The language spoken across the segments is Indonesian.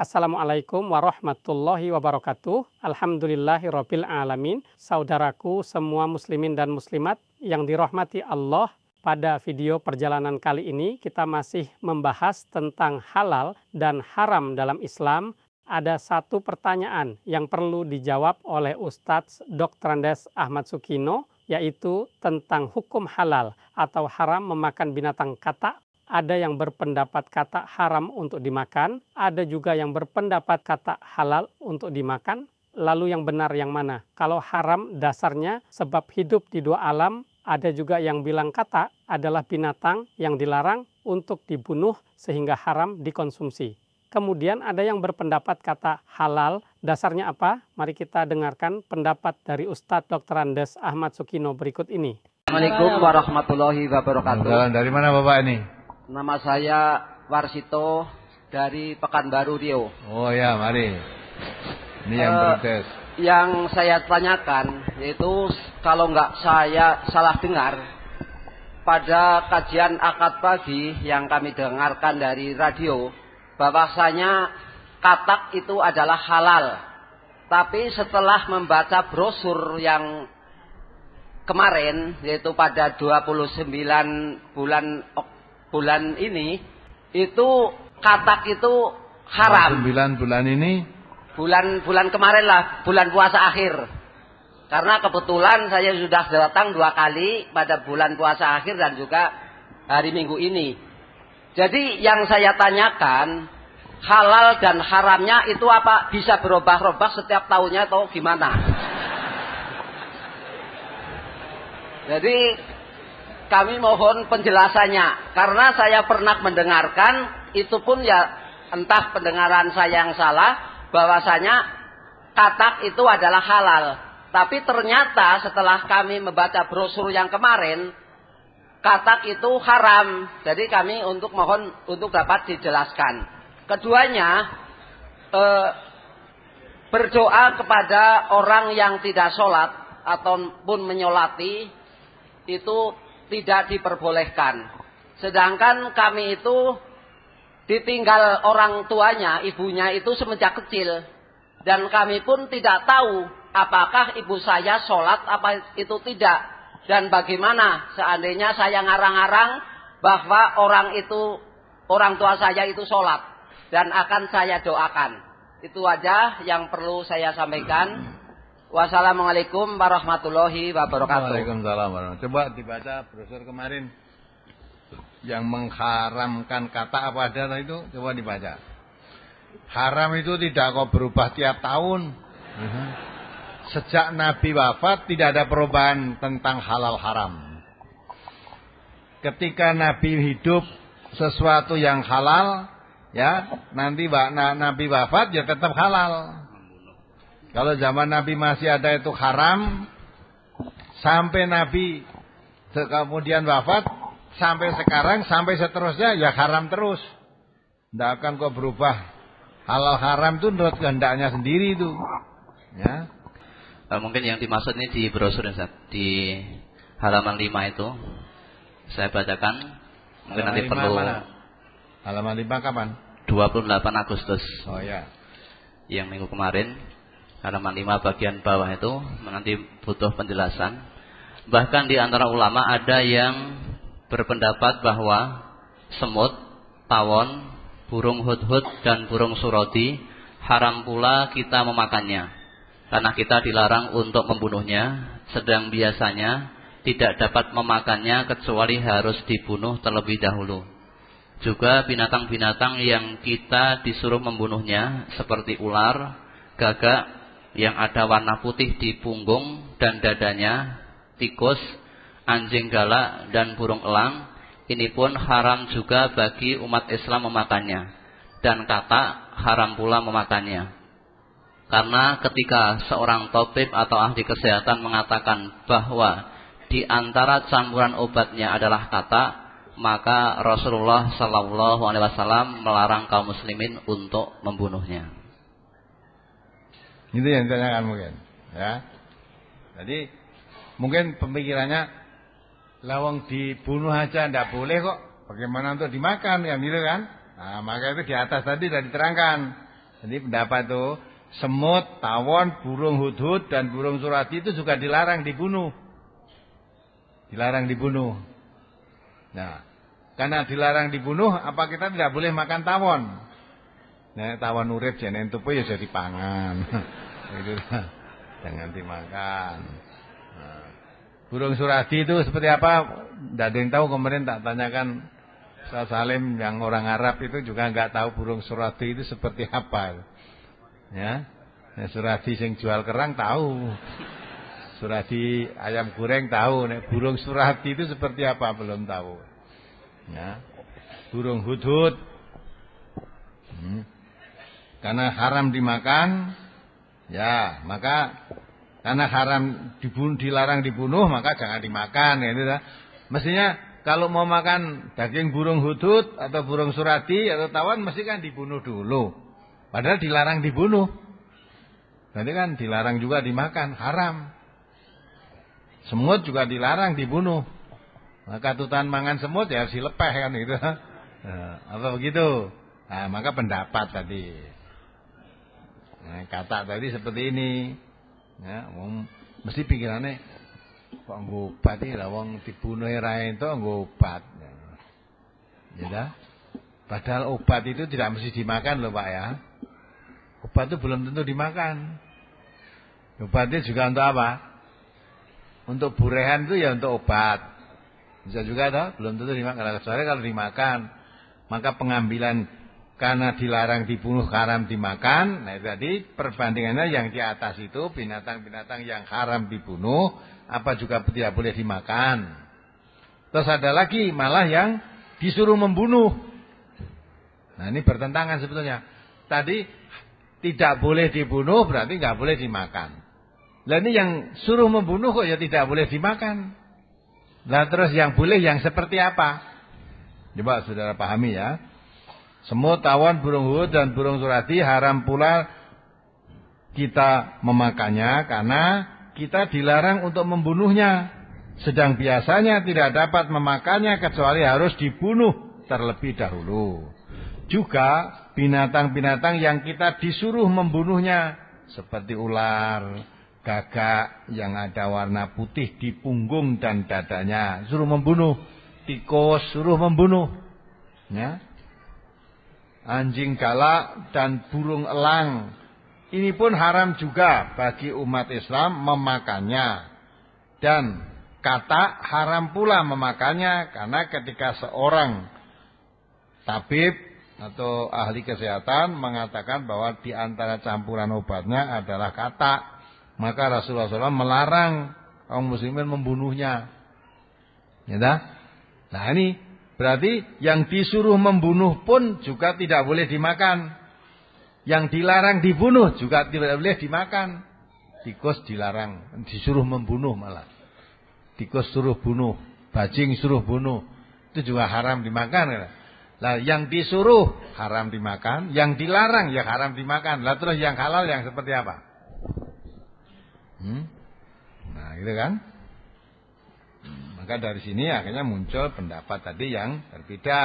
Assalamualaikum warahmatullahi wabarakatuh. Alhamdulillahirabbil alamin. Saudaraku semua muslimin dan muslimat yang dirahmati Allah, pada video perjalanan kali ini kita masih membahas tentang halal dan haram dalam Islam. Ada satu pertanyaan yang perlu dijawab oleh Ustadz Dr. Andes Ahmad Sukino, yaitu tentang hukum halal atau haram memakan binatang katak. Ada yang berpendapat katak haram untuk dimakan, ada juga yang berpendapat katak halal untuk dimakan. Lalu yang benar yang mana? Kalau haram dasarnya sebab hidup di dua alam, ada juga yang bilang katak adalah binatang yang dilarang untuk dibunuh sehingga haram dikonsumsi. Kemudian ada yang berpendapat katak halal, dasarnya apa? Mari kita dengarkan pendapat dari Ustadz Dr. Andes Ahmad Sukino berikut ini. Assalamualaikum warahmatullahi wabarakatuh. Dari mana Bapak ini? Nama saya Warsito dari Pekanbaru Riau. Oh ya, mari. Ini yang protes. Yang saya tanyakan yaitu kalau nggak saya salah dengar, pada kajian akad pagi yang kami dengarkan dari radio, bahwasanya katak itu adalah halal. Tapi setelah membaca brosur yang kemarin, yaitu pada 29 bulan ini, itu katak itu haram. 9 bulan ini? Bulan kemarin lah, bulan puasa akhir. Karena kebetulan saya sudah datang 2 kali pada bulan puasa akhir dan juga hari Minggu ini. Jadi yang saya tanyakan, halal dan haramnya itu apa? Bisa berubah-ubah setiap tahunnya atau gimana? Jadi kami mohon penjelasannya, karena saya pernah mendengarkan, itu pun ya entah pendengaran saya yang salah, bahwasanya katak itu adalah halal. Tapi ternyata setelah kami membaca brosur yang kemarin, katak itu haram. Jadi kami mohon untuk dapat dijelaskan. Keduanya, berdoa kepada orang yang tidak sholat ataupun menyolati itu tidak diperbolehkan. Sedangkan kami itu ditinggal orang tuanya, ibunya itu semenjak kecil. Dan kami pun tidak tahu apakah ibu saya sholat apa itu tidak. Dan bagaimana seandainya saya ngarang-ngarang bahwa orang tua saya itu sholat. Dan akan saya doakan. Itu aja yang perlu saya sampaikan. Wassalamualaikum warahmatullahi wabarakatuh. Waalaikumsalam warahmatullahi wabarakatuh. Coba dibaca brosur kemarin yang mengharamkan kata apa ada itu, coba dibaca. Haram itu tidak kok berubah tiap tahun. Sejak Nabi wafat tidak ada perubahan tentang halal haram. Ketika Nabi hidup sesuatu yang halal, ya nanti Nabi wafat ya tetap halal. Kalau zaman Nabi masih ada itu haram, sampai Nabi kemudian wafat, sampai sekarang, sampai seterusnya ya haram terus. Tidak akan kok berubah. Halal haram itu menurut kehendaknya sendiri itu. Ya. Mungkin yang dimaksud ini di brosur di halaman 5 itu. Saya bacakan. Mungkin halaman nanti perlu. Mana? Halaman 5 kapan? 28 Agustus. Oh ya. Yang minggu kemarin. Halaman 5 bagian bawah itu nanti butuh penjelasan. Bahkan di antara ulama ada yang berpendapat bahwa semut, tawon, burung hudhud dan burung surodi haram pula kita memakannya. Karena kita dilarang untuk membunuhnya, sedang biasanya tidak dapat memakannya kecuali harus dibunuh terlebih dahulu. Juga binatang-binatang yang kita disuruh membunuhnya seperti ular, gagak yang ada warna putih di punggung dan dadanya, tikus, anjing galak dan burung elang, ini pun haram juga bagi umat Islam memakannya, dan katak haram pula memakannya. Karena ketika seorang tabib atau ahli kesehatan mengatakan bahwa di antara campuran obatnya adalah katak, maka Rasulullah SAW melarang kaum muslimin untuk membunuhnya. Itu yang ditanyakan mungkin, ya. Jadi mungkin pemikirannya, lawang dibunuh aja tidak boleh kok, bagaimana untuk dimakan, kan gitu kan? Nah, maka itu di atas tadi sudah diterangkan Jadi pendapat itu semut, tawon, burung hudhud dan burung surati itu juga dilarang dibunuh. Dilarang dibunuh. Nah, karena dilarang dibunuh, apa kita tidak boleh makan tawon? Nah, tawon urip jenen tupu ya jadi pangan. Itu jangan dimakan. Nah, burung surati itu seperti apa? Tidak ada yang tahu. Kemarin tak tanyakan Ustaz Salim yang orang Arab itu juga nggak tahu burung surati itu seperti apa. Ya, nah, surati yang jual kerang tahu. Surati ayam goreng tahu. Nah, burung surati itu seperti apa belum tahu. Ya, burung hudhud. Karena haram dimakan, ya maka karena haram dilarang dibunuh, maka jangan dimakan. Gitu. Mestinya kalau mau makan daging burung hudhud atau burung surati atau tawon, mesti kan dibunuh dulu. Padahal dilarang dibunuh. Berarti kan dilarang juga dimakan, haram. Semut juga dilarang dibunuh. Maka tutan mangan semut ya harus dilepeh kan gitu. Nah, apa begitu? Nah, maka pendapat tadi. Nah, kata tadi seperti ini. Ya, mesti pikirannya kok nggo obat iki lah wong dibunuh ra entuk nggo obat. Ya dah. Padahal obat itu tidak mesti dimakan loh Pak ya. Obat itu belum tentu dimakan. Obatnya juga untuk apa? Untuk burehan itu ya untuk obat. Bisa juga toh, belum tentu dimakan. Kecuali kalau dimakan, maka pengambilan karena dilarang dibunuh haram dimakan. Nah tadi perbandingannya yang di atas itu binatang-binatang yang haram dibunuh apa juga tidak boleh dimakan. Terus ada lagi malah yang disuruh membunuh. Nah ini bertentangan sebetulnya. Tadi tidak boleh dibunuh berarti nggak boleh dimakan. Lah ini yang suruh membunuh kok ya tidak boleh dimakan. Lah terus yang boleh yang seperti apa? Coba saudara pahami ya. Semut, tawon, burung hudhud dan burung surati haram pula kita memakannya karena kita dilarang untuk membunuhnya. Sedang biasanya tidak dapat memakannya kecuali harus dibunuh terlebih dahulu. Juga binatang-binatang yang kita disuruh membunuhnya seperti ular, gagak yang ada warna putih di punggung dan dadanya suruh membunuh, tikus suruh membunuh, ya. Anjing galak dan burung elang ini pun haram juga bagi umat Islam memakannya. Dan kata haram pula memakannya karena ketika seorang tabib atau ahli kesehatan mengatakan bahwa di antara campuran obatnya adalah kata, maka Rasulullah SAW melarang kaum muslimin membunuhnya. Ya dah? Nah ini berarti yang disuruh membunuh pun juga tidak boleh dimakan. Yang dilarang dibunuh juga tidak boleh dimakan. Tikus dilarang, disuruh membunuh malah. Tikus suruh bunuh, bajing suruh bunuh. Itu juga haram dimakan. Lah yang disuruh haram dimakan, yang dilarang ya haram dimakan. Lah terus yang halal yang seperti apa? Nah, gitu kan? Maka dari sini akhirnya muncul pendapat tadi yang berbeda.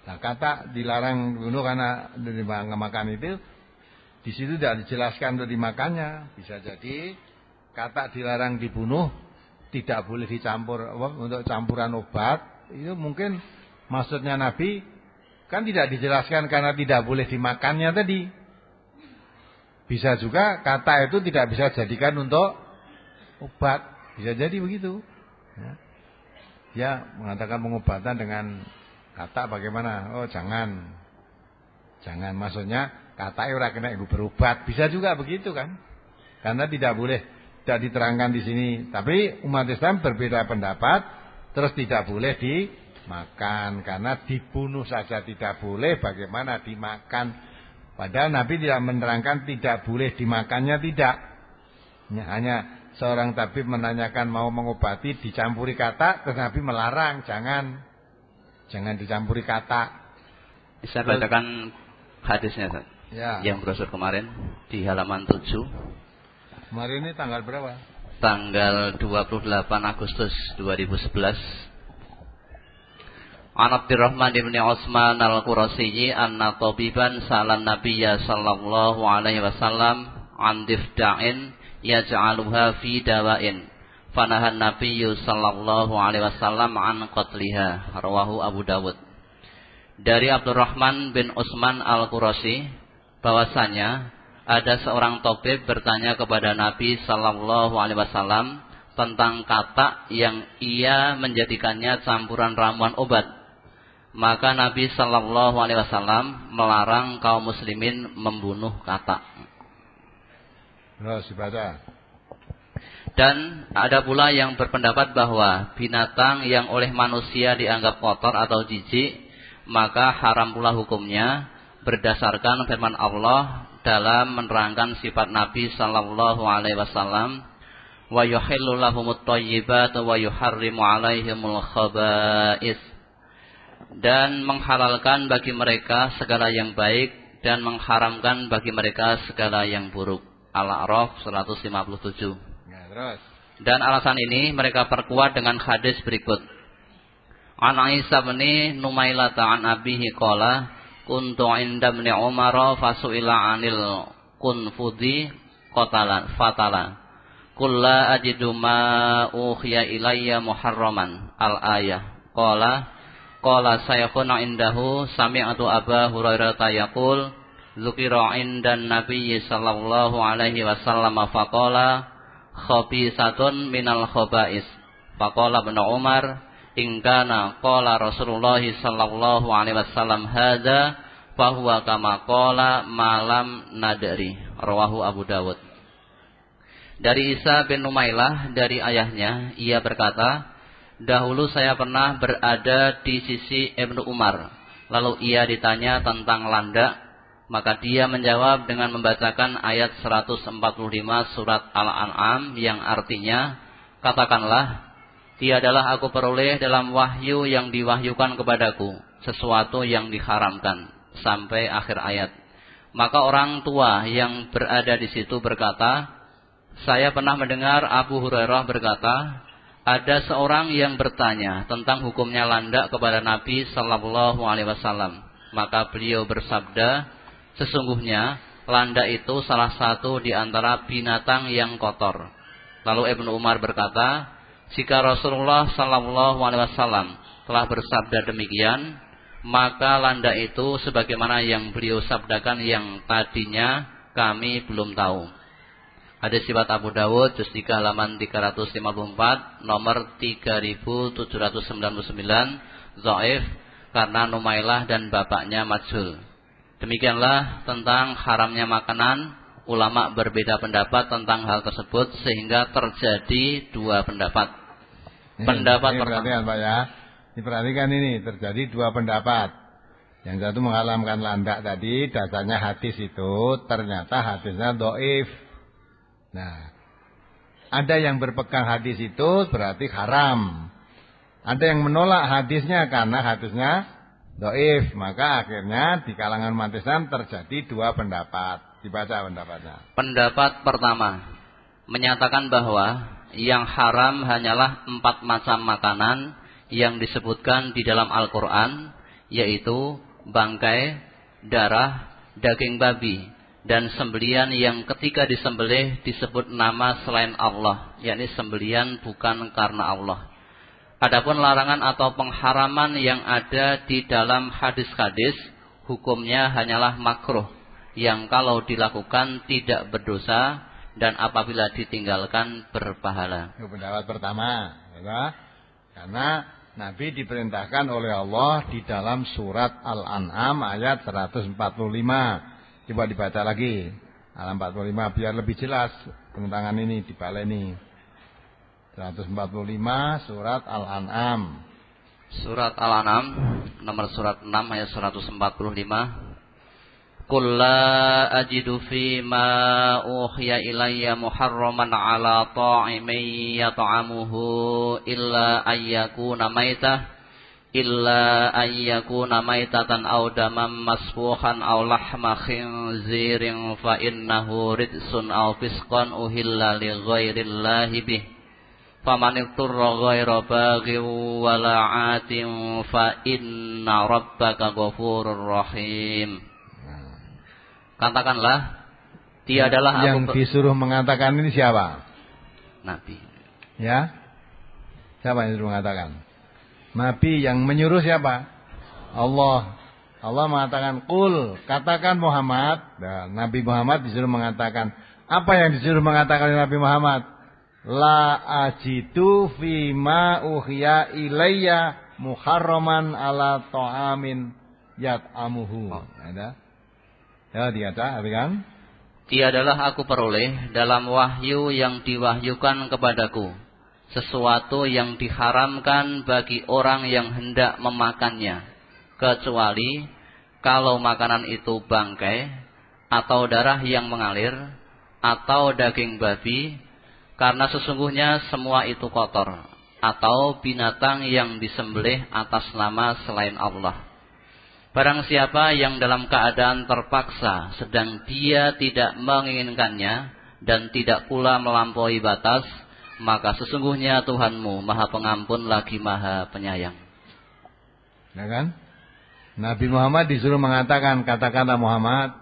Nah, kata dilarang bunuh karena dimakan itu di situ tidak dijelaskan untuk dimakannya. Bisa jadi kata dilarang dibunuh tidak boleh dicampur untuk campuran obat. Itu mungkin maksudnya Nabi kan tidak dijelaskan karena tidak boleh dimakannya tadi. Bisa juga kata itu tidak bisa jadikan untuk obat. Bisa jadi begitu. Ya. Dia mengatakan pengobatan dengan kata bagaimana? Oh jangan. Jangan maksudnya kata ora kena iku berobat. Bisa juga begitu kan. Karena tidak boleh, tidak diterangkan di sini. Tapi umat Islam berbeda pendapat. Terus tidak boleh dimakan. Karena dibunuh saja tidak boleh. Bagaimana dimakan? Padahal Nabi tidak menerangkan tidak boleh dimakannya, tidak. Hanya seorang tabib menanyakan mau mengobati dicampuri kata, terus Nabi melarang, jangan dicampuri kata. Bisa bacakan hadisnya, Ustaz? Ya. Yang brosur kemarin di halaman 7. Kemarin ini tanggal berapa? Tanggal 28 Agustus 2011. An Abdurrahman bin Utsman al-Qurasyi anna tabiban salan nabiyya sallallahu alaihi wasallam an difda'in yaj'aluha fi dawain. Fanahan nabiyyu sallallahu alaihi wasallam an qatliha. Rawahu Abu Dawud. Dari Abdurrahman bin Utsman al-Qurasyi bahwasanya ada seorang tabib bertanya kepada Nabi sallallahu alaihi wasallam tentang katak yang ia menjadikannya campuran ramuan obat. Maka Nabi sallallahu alaihi wasallam melarang kaum muslimin membunuh katak. Terus dibaca. Dan ada pula yang berpendapat bahwa binatang yang oleh manusia dianggap kotor atau jijik, maka haram pula hukumnya berdasarkan firman Allah dalam menerangkan sifat Nabi sallallahu alaihi wasallam, wa yuhillu lahumut thayyibat wa yuharrimu alaihimul khaba'is. Dan menghalalkan bagi mereka segala yang baik dan mengharamkan bagi mereka segala yang buruk. Al-A'raf 157. Nah, terus. Dan alasan ini mereka perkuat dengan hadis berikut. An Isa bin Numailah an abihi qala kuntu inda ibn Umar fasuila anil kunfudi fatala kulla ajidu ma ukhiya ilayya muharraman al-ayah qala sayakuna indahu sami'atu Aba Hurairah yaqul dzukira indan nabiyyi sallallahu alaihi wasallam faqala khabisatun minal khaba'is faqala ibn Umar in kana qala Rasulullah sallallahu alaihi wasallam hadza fahuwa kama qala malam nadri. Rawahu Abu Dawud. Dari Isa bin Numailah dari ayahnya ia berkata, dahulu saya pernah berada di sisi Ibnu Umar. Lalu ia ditanya tentang landak, maka dia menjawab dengan membacakan ayat 145 surat Al-An'am yang artinya, katakanlah, tiadalah aku peroleh dalam wahyu yang diwahyukan kepadaku sesuatu yang diharamkan, sampai akhir ayat. Maka orang tua yang berada di situ berkata, saya pernah mendengar Abu Hurairah berkata, ada seorang yang bertanya tentang hukumnya landak kepada Nabi sallallahu alaihi wasallam. Maka beliau bersabda, sesungguhnya landak itu salah satu di antara binatang yang kotor. Lalu Ibnu Umar berkata, jika Rasulullah sallallahu alaihi wasallam telah bersabda demikian, maka landak itu sebagaimana yang beliau sabdakan yang tadinya kami belum tahu. Hadis riwayat Abu Dawud juz 3 halaman 354, nomor 3799, dhaif karena Numailah dan bapaknya majhul. Demikianlah tentang haramnya makanan. Ulama berbeda pendapat tentang hal tersebut sehingga terjadi dua pendapat. Pendapat pertama, Pak ya. Diperhatikan ini terjadi dua pendapat. Yang satu mengalamkan landak tadi dasarnya hadis itu ternyata hadisnya dhaif. Nah, ada yang berpegang hadis itu berarti haram. Ada yang menolak hadisnya karena hadisnya dhaif. Maka akhirnya di kalangan umat Islam terjadi dua pendapat. Dibaca pendapatnya. Pendapat pertama menyatakan bahwa yang haram hanyalah 4 macam makanan yang disebutkan di dalam Al-Quran, yaitu bangkai, darah, daging babi, dan sembelian yang ketika disembelih disebut nama selain Allah, yakni sembelian bukan karena Allah. Adapun larangan atau pengharaman yang ada di dalam hadis-hadis, hukumnya hanyalah makruh, yang kalau dilakukan tidak berdosa dan apabila ditinggalkan berpahala. Itu pendapat pertama, ya. Karena Nabi diperintahkan oleh Allah di dalam surat Al-An'am ayat 145. Coba dibaca lagi. Al 45 biar lebih jelas penentangan ini dibaleni. 145 surat Al-An'am. Surat Al-An'am nomor surat 6 ayat 145. Qul la ajidu fi ma uhiya ilayya muharraman ala ta'imin yat'amuhu illa ayyakuna maitatan aw damam masfuhan aw lahma khinzirin fa innahu ridsun aw fisqan uhilla li ghairillahi bih. famanitturra ghaira baghin wala 'atin fa inna rabbaka ghafurur rahim. Katakanlah, tiadalah yang disuruh mengatakan ini siapa? Nabi. Ya? Siapa yang disuruh mengatakan? Nabi. Yang menyuruh siapa? Allah. Allah mengatakan qul, katakan Muhammad. Nah, Nabi Muhammad disuruh mengatakan. Apa yang disuruh mengatakan Nabi Muhammad? La ajidu fima uhiya ilayya muharraman ala ta'amin yat'amuhu. Ada? Ya, diata, kan? Tiadalah aku peroleh dalam wahyu yang diwahyukan kepadaku sesuatu yang diharamkan bagi orang yang hendak memakannya, kecuali kalau makanan itu bangkai atau darah yang mengalir atau daging babi, karena sesungguhnya semua itu kotor, atau binatang yang disembelih atas nama selain Allah. Barang siapa yang dalam keadaan terpaksa sedang dia tidak menginginkannya dan tidak pula melampaui batas, maka sesungguhnya Tuhanmu Maha Pengampun lagi Maha Penyayang. Ya kan? Nabi Muhammad disuruh mengatakan, katakanlah Muhammad,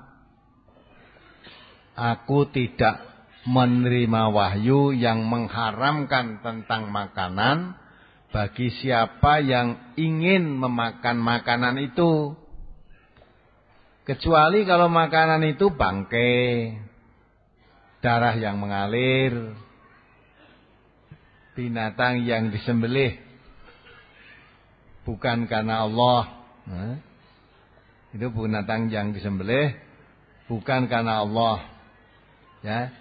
aku tidak menerima wahyu yang mengharamkan tentang makanan bagi siapa yang ingin memakan makanan itu, kecuali kalau makanan itu bangkai, darah yang mengalir, binatang yang disembelih bukan karena Allah. Itu binatang yang disembelih bukan karena Allah. Ya.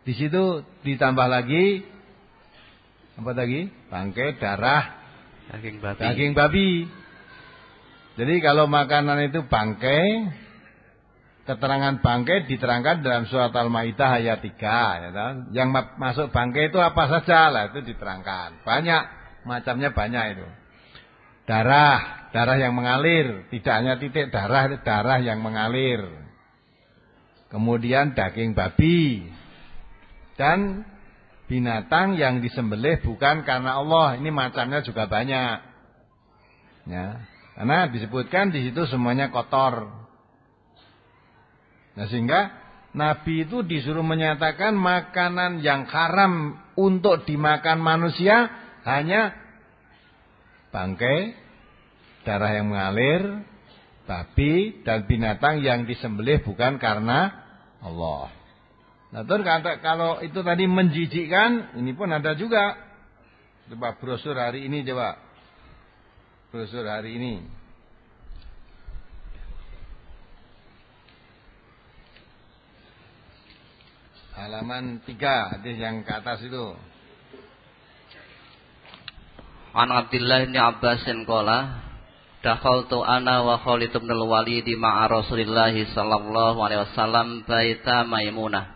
Di situ ditambah lagi apa lagi? Bangkai, darah, daging babi. Jadi kalau makanan itu bangkai, keterangan bangkai diterangkan dalam surat Al-Maidah ayat 3, ya kan? Yang masuk bangkai itu apa saja lah, itu diterangkan. Banyak macamnya, banyak itu. Darah yang mengalir, tidak hanya titik darah, darah yang mengalir. Kemudian daging babi dan binatang yang disembelih bukan karena Allah. Ini macamnya juga banyak. Ya, karena disebutkan di situ semuanya kotor. Nah, sehingga Nabi itu disuruh menyatakan makanan yang haram untuk dimakan manusia hanya bangkai, darah yang mengalir, babi dan binatang yang disembelih bukan karena Allah. Nah, terus kalau itu tadi menjijikkan, ini pun ada juga. Coba brosur hari ini, coba. Brosur hari ini. Halaman 3, hadis yang ke atas itu. An Abdullah bin Abbasin qala dakhaltu ana wa Khalid bin al-Walid ma'a Rasulillah sallallahu alaihi wasallam baita Maimunah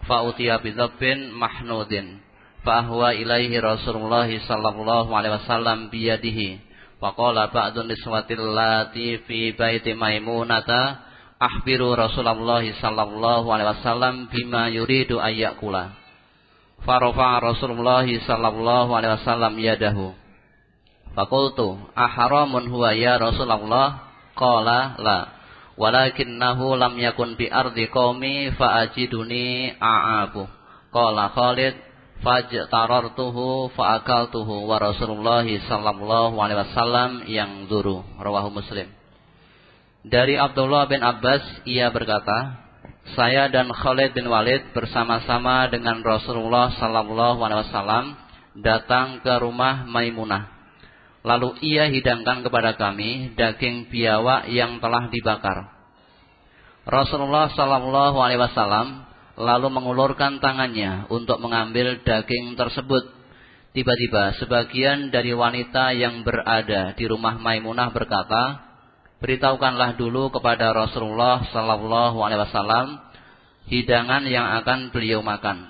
fa utiya bi dhabbin mahnudin fa ahwa ilaihi Rasulullah sallallahu alaihi wasallam bi yadihi wa qala ba'dun niswatil lati fi baiti Maimunata akhbiru Rasulullah sallallahu alaihi wasallam bima yuridu ayyakula fa rafa'a Rasulullah sallallahu alaihi wasallam yadahu faqultu aharamun huwa ya Rasulullah qala la walakinnahu lam yakun bi ardi qaumi fa ajiduni a'abu qala Khalid fajtarartuhu fa akaltuhu wa Rasulullah sallallahu alaihi wasallam yang zuru. Rawahu Muslim. Dari Abdullah bin Abbas, ia berkata, saya dan Khalid bin Walid bersama-sama dengan Rasulullah sallallahu alaihi wasallam datang ke rumah Maimunah. Lalu ia hidangkan kepada kami daging biawak yang telah dibakar. Rasulullah sallallahu alaihi wasallam lalu mengulurkan tangannya untuk mengambil daging tersebut. Tiba-tiba sebagian dari wanita yang berada di rumah Maimunah berkata, beritahukanlah dulu kepada Rasulullah sallallahu alaihi wasallam hidangan yang akan beliau makan.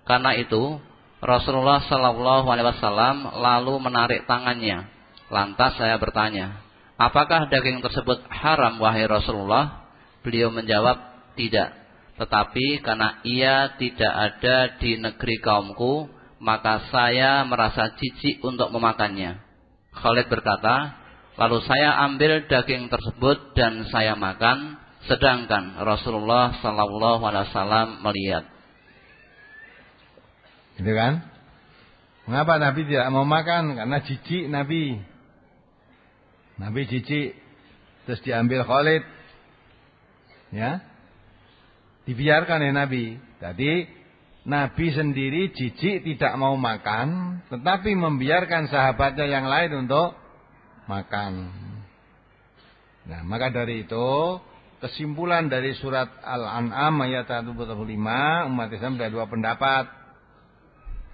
Karena itu Rasulullah sallallahu alaihi wasallam lalu menarik tangannya. Lantas saya bertanya, apakah daging tersebut haram wahai Rasulullah? Beliau menjawab, tidak. Tetapi karena ia tidak ada di negeri kaumku, maka saya merasa jijik untuk memakannya. Khalid berkata, lalu saya ambil daging tersebut dan saya makan, sedangkan Rasulullah sallallahu alaihi wasallam melihat. Gitu kan? Mengapa Nabi tidak mau makan? Karena jijik Nabi. Nabi jijik. Terus diambil Khalid. Ya. Dibiarkan ya Nabi. Jadi Nabi sendiri jijik tidak mau makan, tetapi membiarkan sahabatnya yang lain untuk makan. Nah, maka dari itu kesimpulan dari surat Al-An'am ayat 145, umat Islam ada dua pendapat.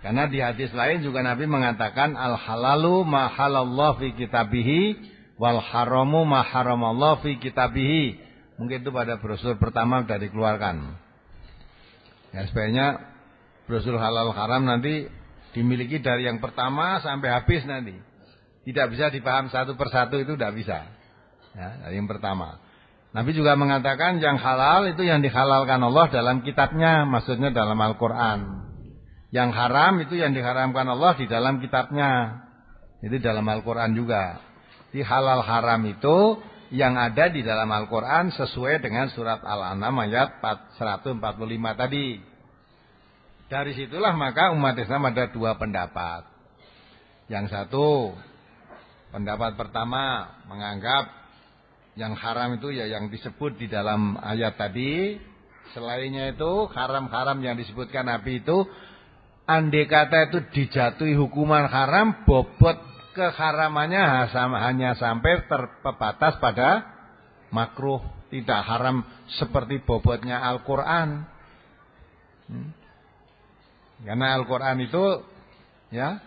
Karena di hadis lain juga Nabi mengatakan al-halalu ma halallahu fi kitabihi wal haramu ma haramallahu fi kitabihi. Mungkin itu pada brosur pertama sudah dikeluarkan. Ya, sebaiknya brosur halal haram nanti dimiliki dari yang pertama sampai habis nanti. Tidak bisa dipaham satu persatu, itu tidak bisa. Ya, dari yang pertama. Nabi juga mengatakan yang halal itu yang dihalalkan Allah dalam kitabnya, maksudnya dalam Al-Quran. Yang haram itu yang diharamkan Allah di dalam kitabnya. Itu dalam Al-Quran juga. Di halal haram itu yang ada di dalam Al-Quran sesuai dengan surat Al-An'am ayat 145 tadi. Dari situlah maka umat Islam ada dua pendapat. Yang satu, pendapat pertama menganggap yang haram itu ya yang disebut di dalam ayat tadi. Selainnya itu haram-haram yang disebutkan Nabi itu, andai kata itu dijatuhi hukuman haram, bobot keharamannya hanya sampai terbatas pada makruh, tidak haram seperti bobotnya Al-Quran. Karena Al-Quran itu ya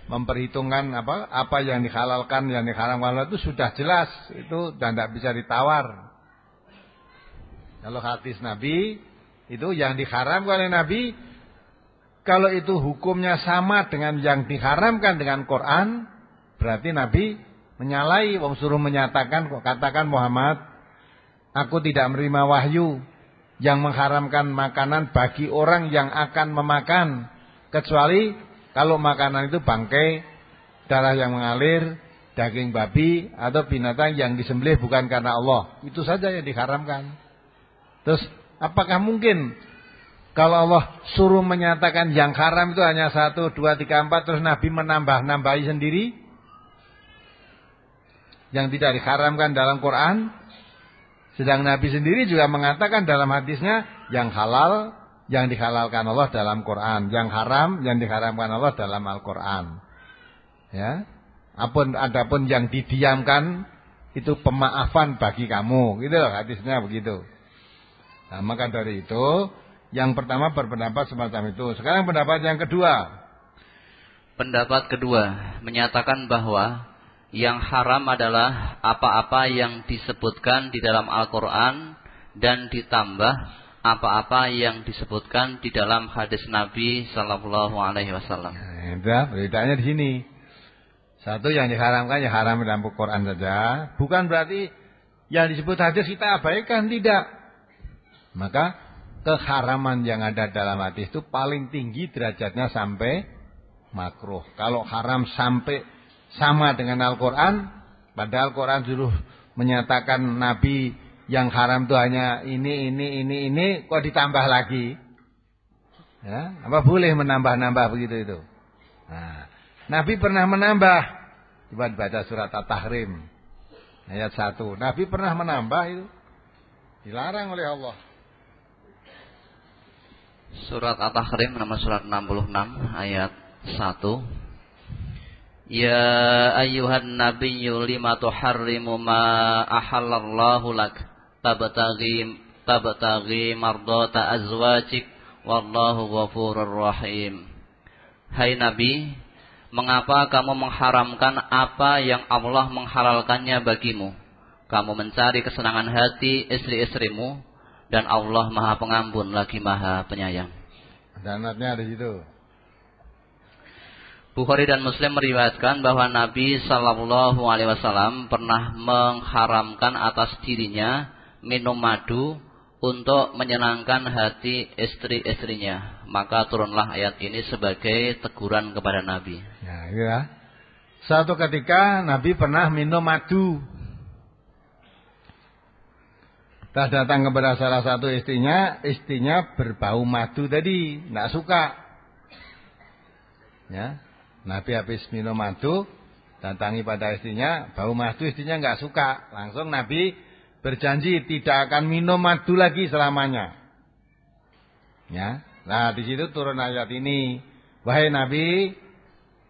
memperhitungkan apa yang dihalalkan, yang diharamkan itu sudah jelas, itu dan tidak bisa ditawar. Kalau hadis Nabi itu yang diharamkan oleh Nabi, kalau itu hukumnya sama dengan yang diharamkan dengan Quran, berarti Nabi menyalahi. Wong suruh menyatakan, katakan Muhammad, aku tidak menerima wahyu yang mengharamkan makanan bagi orang yang akan memakan, kecuali kalau makanan itu bangkai, darah yang mengalir, daging babi atau binatang yang disembelih bukan karena Allah. Itu saja yang diharamkan. Terus apakah mungkin kalau Allah suruh menyatakan yang haram itu hanya 1, 2, 3, 4, terus Nabi menambah-nambahi sendiri yang tidak diharamkan dalam Quran? Sedang Nabi sendiri juga mengatakan dalam hadisnya yang halal yang dihalalkan Allah dalam Quran, yang haram yang diharamkan Allah dalam Al-Quran. Ya, adapun yang didiamkan itu pemaafan bagi kamu, gitu loh hadisnya begitu. Nah, maka dari itu yang pertama berpendapat semacam itu. Sekarang pendapat yang kedua. Pendapat kedua menyatakan bahwa yang haram adalah apa-apa yang disebutkan di dalam Al-Quran dan ditambah apa-apa yang disebutkan di dalam hadis Nabi Sallallahu Alaihi Wasallam. Nah, beritanya di sini. Satu yang diharamkan ya haram dalam Al-Quran saja. Bukan berarti yang disebut hadis kita abaikan, tidak. Maka keharaman yang ada dalam hadis itu paling tinggi derajatnya sampai makruh. Kalau haram sampai sama dengan Al-Quran, padahal Al-Quran suruh menyatakan Nabi yang haram itu hanya ini, kok ditambah lagi? Ya, apa boleh menambah-nambah begitu itu? Nah, Nabi pernah menambah. Coba dibaca surat At-Tahrim ayat 1. Nabi pernah menambah itu. Dilarang oleh Allah. Surat At-Tahrim nomor surat 66 ayat 1. Ya ayyuhan nabiyyu lima tuharrimu ma ahallallahu lak tabtaghi mardata azwajik wallahu ghafurur rahim. Hai Nabi, mengapa kamu mengharamkan apa yang Allah menghalalkannya bagimu? Kamu mencari kesenangan hati istri-istrimu, dan Allah Maha Pengampun lagi Maha Penyayang. Danatnya ada di situ. Bukhari dan Muslim meriwayatkan bahwa Nabi Sallallahu Alaihi Wasallam pernah mengharamkan atas dirinya minum madu untuk menyenangkan hati istri-istrinya. Maka turunlah ayat ini sebagai teguran kepada Nabi. Ya. Suatu ketika Nabi pernah minum madu. Telah datang kepada salah satu istrinya berbau madu tadi, tidak suka. Ya, Nabi habis minum madu, datangi pada istrinya, bau madu istrinya nggak suka. Langsung Nabi berjanji tidak akan minum madu lagi selamanya. Ya, nah di situ turun ayat ini. Wahai Nabi,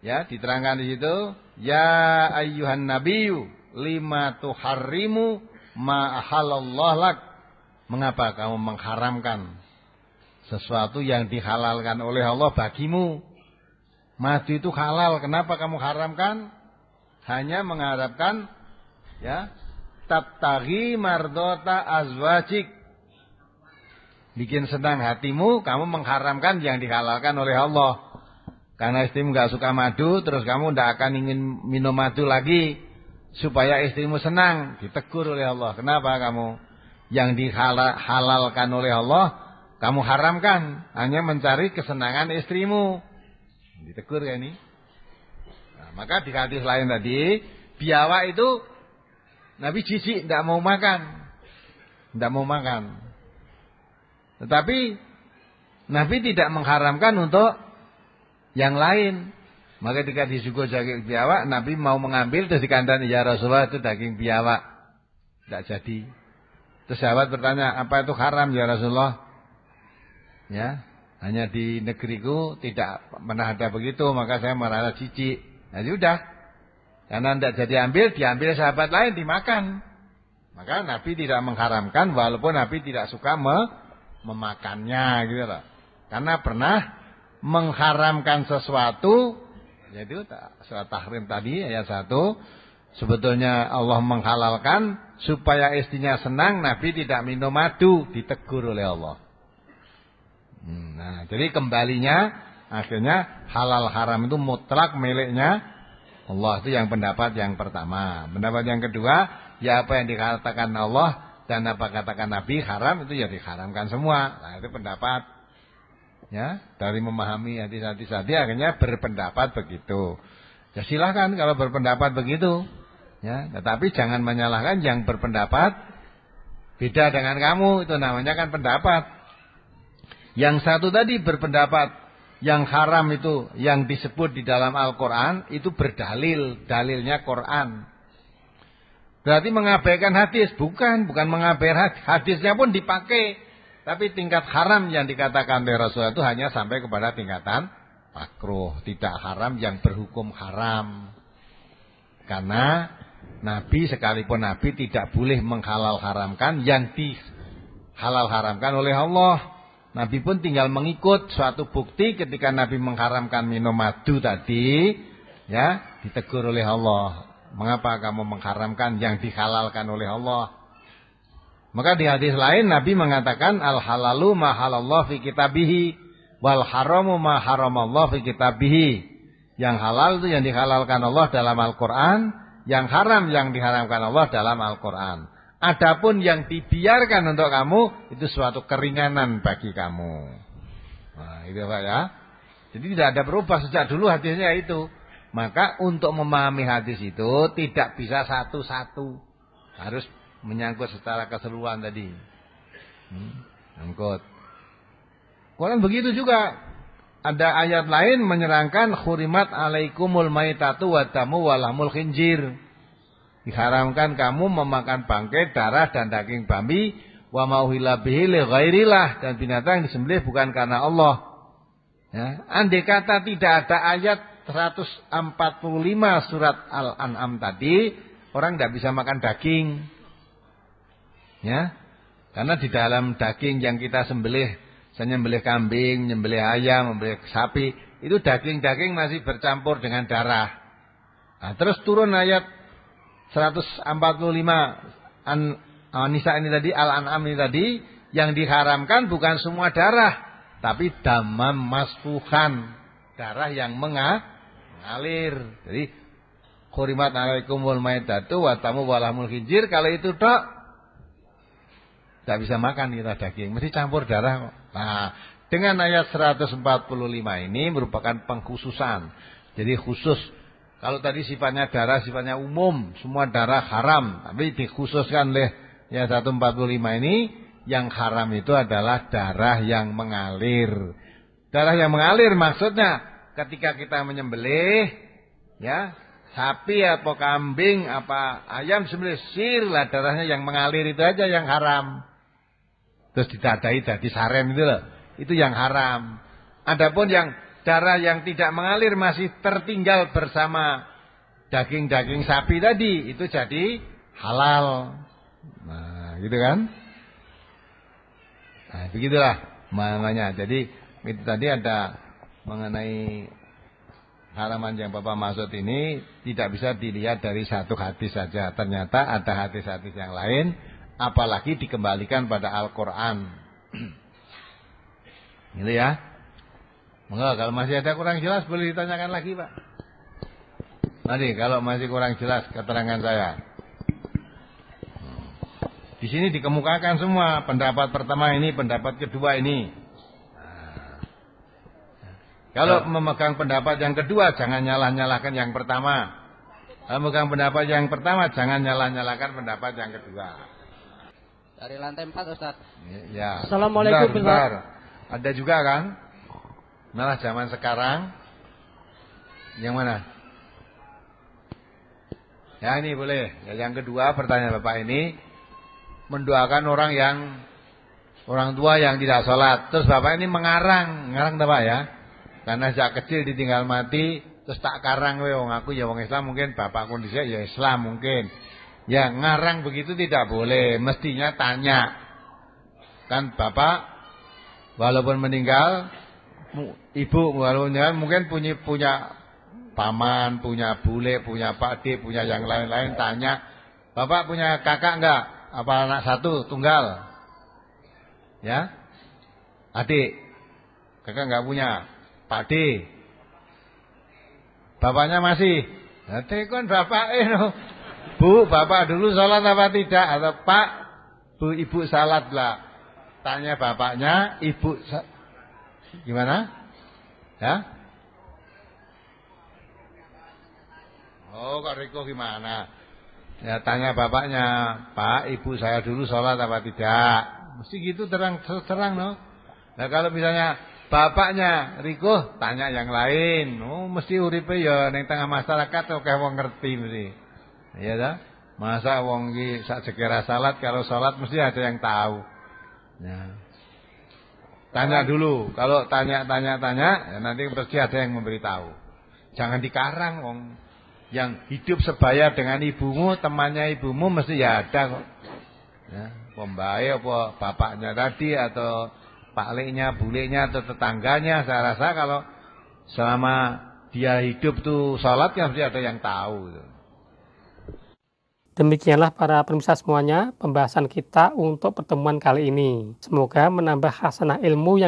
ya diterangkan di situ, ya ayyuhan nabiyyu lima tuharrimu ma ahallallah lak. Mengapa kamu mengharamkan sesuatu yang dihalalkan oleh Allah bagimu? Madu itu halal, kenapa kamu haramkan? Hanya mengharapkan ya tabtaghi mardota azwajik. Bikin senang hatimu, kamu mengharamkan yang dihalalkan oleh Allah. Karena istrimu enggak suka madu, terus kamu tidak akan ingin minum madu lagi supaya istrimu senang. Ditegur oleh Allah. Kenapa kamu yang dihalalkan oleh Allah kamu haramkan, hanya mencari kesenangan istrimu? Ditegur ya ini. Nah, maka di hadis lain tadi, biawak itu Nabi jijik, tidak mau makan. Tidak mau makan. Tetapi Nabi tidak mengharamkan untuk yang lain. Maka ketika disuguh daging biawak, Nabi mau mengambil, terus dikandani, ya Rasulullah itu daging biawak. Tidak jadi. Terus sahabat bertanya, apa itu haram ya Rasulullah? Ya, hanya di negeriku tidak pernah ada begitu, maka saya merasa jijik. Nah sudah, karena tidak jadi ambil, diambil sahabat lain, dimakan. Maka Nabi tidak mengharamkan, walaupun Nabi tidak suka memakannya, gitu loh. Karena pernah mengharamkan sesuatu, yaitu surat Tahrim tadi ayat 1, sebetulnya Allah menghalalkan supaya istrinya senang, Nabi tidak minum madu, ditegur oleh Allah. Nah, jadi kembalinya akhirnya halal haram itu mutlak miliknya Allah. Itu yang pendapat yang pertama. Pendapat yang kedua, ya apa yang dikatakan Allah dan apa katakan Nabi haram, itu ya diharamkan semua. Nah, itu pendapat ya dari memahami hadis-hadis tadi, akhirnya berpendapat begitu. Ya silahkan kalau berpendapat begitu. Ya, tetapi jangan menyalahkan yang berpendapat beda dengan kamu, itu namanya kan pendapat. Yang satu tadi berpendapat yang haram itu yang disebut di dalam Al-Quran itu berdalil, dalilnya Quran. Berarti mengabaikan hadis, bukan mengabaikan hadisnya pun dipakai, tapi tingkat haram yang dikatakan oleh Rasulullah itu hanya sampai kepada tingkatan makruh, tidak haram yang berhukum haram. Karena Nabi sekalipun Nabi tidak boleh menghalal haramkan yang dihalal haramkan oleh Allah. Nabi pun tinggal mengikut suatu bukti ketika Nabi mengharamkan minum madu tadi, ya, ditegur oleh Allah. Mengapa kamu mengharamkan yang dihalalkan oleh Allah? Maka di hadis lain Nabi mengatakan al halalu ma halallah fi kitabihi wal haramu ma haramallah fi kitabihi. Yang halal itu yang dihalalkan Allah dalam Al-Qur'an, yang haram yang diharamkan Allah dalam Al-Qur'an. Adapun yang dibiarkan untuk kamu itu suatu keringanan bagi kamu. Nah, itu Pak ya. Jadi tidak ada berubah sejak dulu hadisnya itu. Maka untuk memahami hadis itu tidak bisa satu-satu. Harus menyangkut secara keseluruhan tadi. Menyangkut. Quran begitu juga. Ada ayat lain menyerangkan hurimat alaikumul maitatu wa damu wa lahmul khinjir. Diharamkan kamu memakan bangkai, darah dan daging babi, wa mauhila bihi li ghairillah, dan binatang yang disembelih bukan karena Allah. Ya, andai kata tidak ada ayat 145 surat Al-An'am tadi, orang tidak bisa makan daging. Ya. Karena di dalam daging yang kita sembelih, misalnya menyembelih kambing, menyembelih ayam, menyembelih sapi, itu daging-daging masih bercampur dengan darah. Nah, terus turun ayat 145 An-Nisa ini tadi, Al-An'am ini tadi, yang diharamkan bukan semua darah, tapi damam masfuhan, darah yang mengalir. Jadi hurimat alaikumul maitatu wa tamu wa lahmul khinjir, kalau itu tok. Tidak bisa makan kita daging, mesti campur darah kok. Nah, dengan ayat 145 ini merupakan pengkhususan. Jadi khusus, kalau tadi sifatnya darah, sifatnya umum, semua darah haram. Tapi dikhususkan oleh ayat 145 ini, yang haram itu adalah darah yang mengalir. Darah yang mengalir maksudnya ketika kita menyembelih, ya, sapi atau kambing, apa ayam sembelih, sirlah darahnya yang mengalir itu aja yang haram. Terus ditadai jadi saren itu loh, itu yang haram. Adapun yang darah yang tidak mengalir masih tertinggal bersama daging-daging sapi tadi, itu jadi halal. Nah, gitu kan? Nah, begitulah maknanya. Jadi itu tadi ada mengenai halaman yang Bapak maksud ini tidak bisa dilihat dari satu hadis saja. Ternyata ada hadis-hadis yang lain, apalagi dikembalikan pada Al-Quran. Gitu ya. Enggak, kalau masih ada kurang jelas boleh ditanyakan lagi, Pak. Tadi kalau masih kurang jelas keterangan saya. Di sini dikemukakan semua, pendapat pertama ini, pendapat kedua ini. Kalau memegang pendapat yang kedua, jangan nyalah-nyalahkan yang pertama. Kalau memegang pendapat yang pertama, jangan nyalah-nyalahkan pendapat yang kedua. Dari lantai 4, Ustaz. Ya. Assalamualaikum, bentar. Ada juga kan? Malah zaman sekarang. Yang mana? Ya, ini boleh. Ya, yang kedua, pertanyaan Bapak ini, mendoakan orang tua yang tidak sholat. Terus Bapak ini mengarang Bapak ya. Karena sejak kecil ditinggal mati, terus tak karang wong aku ya wong Islam, mungkin bapak kondisinya ya Islam mungkin. Ya ngarang begitu tidak boleh, mestinya tanya. Kan bapak walaupun meninggal, ibu walaupun meninggal mungkin punya paman, punya bule, punya pakde, punya yang lain-lain, tanya. Bapak punya kakak enggak? Apa anak satu tunggal? Ya? Adik. Kakak enggak punya. Pak D, bapaknya masih. Nah, tekon bapak no. Bu, bapak dulu sholat apa tidak? Atau Pak, Bu, ibu sholat lah. Tanya bapaknya, ibu gimana? Ya? Oh, kok Riko gimana? Ya tanya bapaknya, Pak, ibu saya dulu sholat apa tidak? Mesti gitu terang no. Nah kalau misalnya bapaknya Riko, tanya yang lain. Oh, mesti uripe ya ning tengah masyarakat oke wong ngerti mesti. Iya dah. Masa wong iki sak sekira salat, kalau salat mesti ada yang tahu. Ya. Tanya dulu. Kalau tanya ya nanti pasti ada yang memberitahu. Jangan dikarang wong. Yang hidup sebaya dengan ibumu, temannya ibumu mesti ya ada kok. Ya, pembae apa bapaknya tadi atau pakliknya, bulenya atau tetangganya, saya rasa kalau selama dia hidup tuh salat kan mesti ada yang tahu. Demikianlah para pemirsa semuanya pembahasan kita untuk pertemuan kali ini. Semoga menambah hasanah ilmu yang